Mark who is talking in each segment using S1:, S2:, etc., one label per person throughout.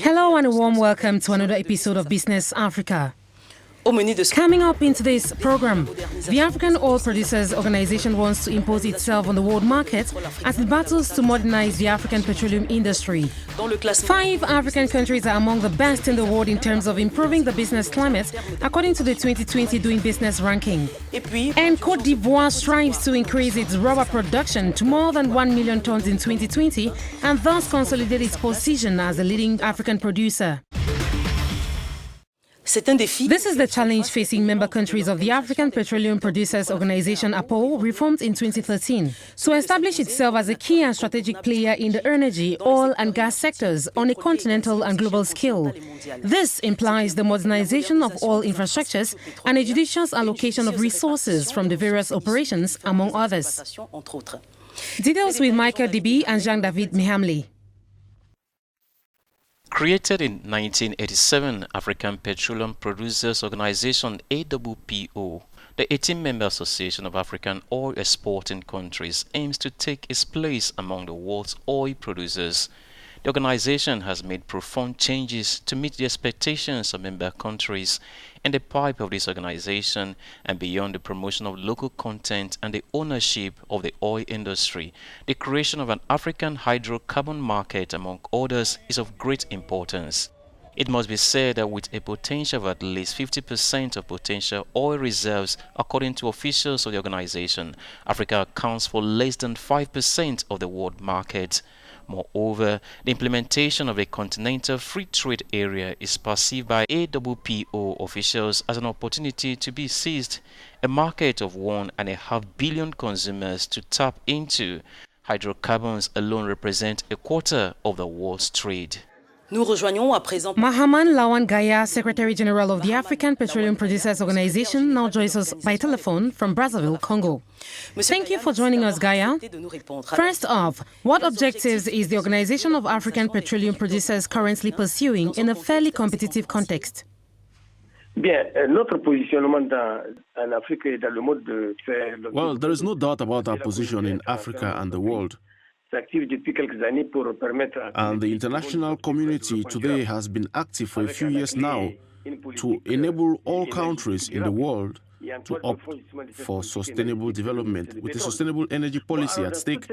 S1: Hello and a warm welcome to another episode of Business Africa. Coming up in today's program, the African Oil Producers Organization wants to impose itself on the world market as it battles to modernize the African petroleum industry. 5 African countries are among the best in the world in terms of improving the business climate, according to the 2020 Doing Business ranking. And Côte d'Ivoire strives to increase its rubber production to more than 1 million tons in 2020 and thus consolidate its position as a leading African producer. This is the challenge facing member countries of the African Petroleum Producers Organization, APPO, reformed in 2013, to establish itself as a key and strategic player in the energy, oil and gas sectors on a continental and global scale. This implies the modernization of oil infrastructures and a judicious allocation of resources from the various operations, among others. Details with Michael Dibi and Jean-David Mihamli.
S2: Created in 1987, African Petroleum Producers Organization APPO, the 18-member Association of African Oil Exporting Countries, aims to take its place among the world's oil producers. The organization has made profound changes to meet the expectations of member countries, and the pipe of this organization and beyond the promotion of local content and the ownership of the oil industry, the creation of an African hydrocarbon market, among others, is of great importance. It must be said that with a potential of at least 50% of potential oil reserves, according to officials of the organization, Africa accounts for less than 5% of the world market. Moreover, the implementation of a continental free trade area is perceived by APPO officials as an opportunity to be seized, a market of 1.5 billion consumers to tap into. Hydrocarbons alone represent a quarter of the world's trade.
S1: Mahaman Lawan Gaya, Secretary General of the African Petroleum Producers Organization, now joins us by telephone from Brazzaville, Congo. Thank you for joining us, Gaya. First off, what objectives is the Organization of African Petroleum Producers currently pursuing in a fairly competitive context?
S3: Well, there is no doubt about our position in Africa and the world. And the international community today has been active for a few years now to enable all countries in the world to opt for sustainable development with a sustainable energy policy at stake.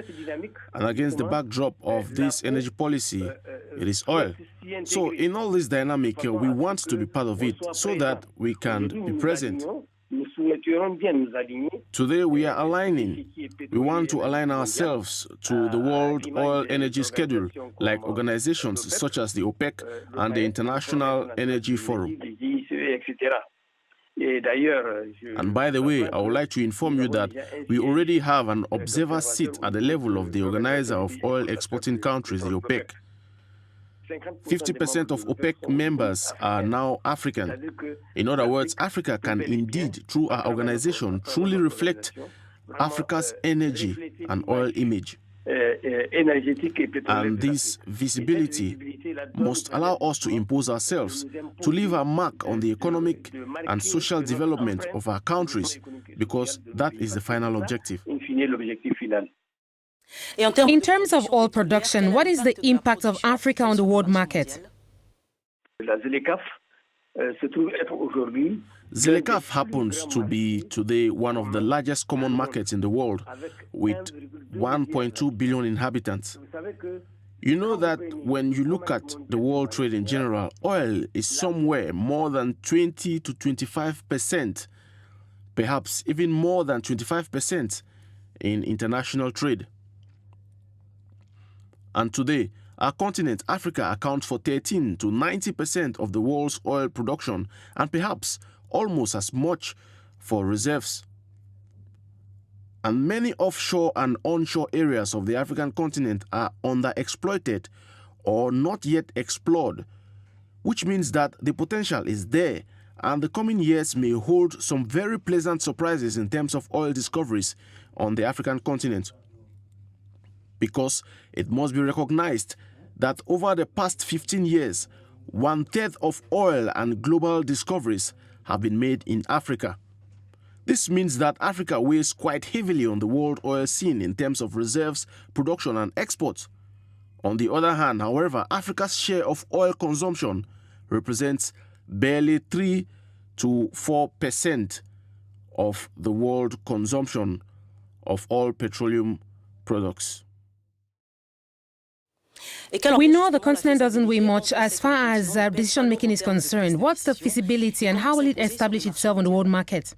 S3: And against the backdrop of this energy policy, it is oil. So in all this dynamic, we want to be part of it so that we can be present. Today we are aligning. We want to align ourselves to the World Oil Energy Schedule, like organizations such as the OPEC and the International Energy Forum. And by the way, I would like to inform you that we already have an observer seat at the level of the organizer of oil exporting countries, the OPEC. 50% of OPEC members are now African. In other words, Africa can indeed, through our organization, truly reflect Africa's energy and oil image. And this visibility must allow us to impose ourselves, to leave a mark on the economic and social development of our countries, because that is the final objective.
S1: In terms of oil production, what is the impact of Africa on the world market?
S3: ZLECAf happens to be today one of the largest common markets in the world, with 1.2 billion inhabitants. You know that when you look at the world trade in general, oil is somewhere more than 20 to 25%, perhaps even more than 25% in international trade. And today, our continent, Africa, accounts for 13 to 90% of the world's oil production, and perhaps almost as much for reserves. And many offshore and onshore areas of the African continent are underexploited or not yet explored, which means that the potential is there, and the coming years may hold some very pleasant surprises in terms of oil discoveries on the African continent. Because it must be recognized that over the past 15 years, 1/3 of oil and global discoveries have been made in Africa. This means that Africa weighs quite heavily on the world oil scene in terms of reserves, production, and exports. On the other hand, however, Africa's share of oil consumption represents barely 3 to 4% of the world consumption of all petroleum products.
S1: We know the continent doesn't weigh much as far as decision-making is concerned. What's the feasibility and how will it establish itself on the world market?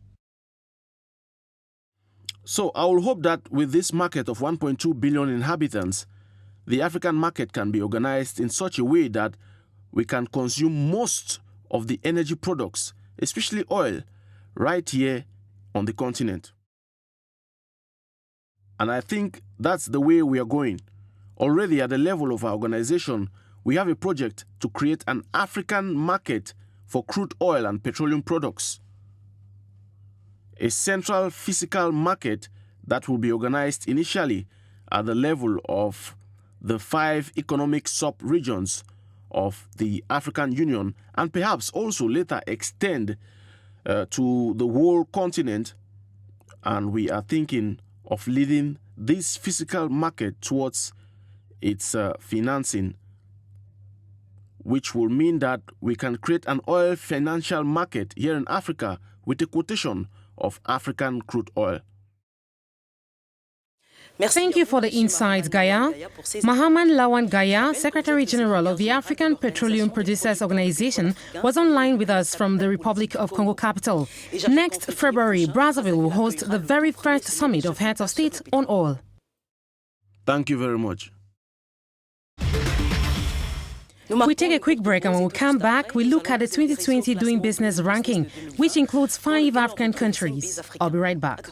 S3: So I will hope that with this market of 1.2 billion inhabitants, the African market can be organized in such a way that we can consume most of the energy products, especially oil, right here on the continent. And I think that's the way we are going. Already at the level of our organization, we have a project to create an African market for crude oil and petroleum products. A central physical market that will be organized initially at the level of the 5 economic sub-regions of the African Union, and perhaps also later extend to the whole continent. And we are thinking of leading this physical market towards its financing, which will mean that we can create an oil financial market here in Africa with a quotation of African crude oil.
S1: Thank you for the insights, Gaya. Mahaman Lawan Gaya, Secretary General of the African Petroleum Producers Organization, was online with us from the Republic of Congo capital. Next February, Brazzaville will host the very first summit of heads of state on oil.
S3: Thank you very much.
S1: We take a quick break, and when we come back, we look at the 2020 Doing Business ranking, which includes 5 African countries. I'll be right back.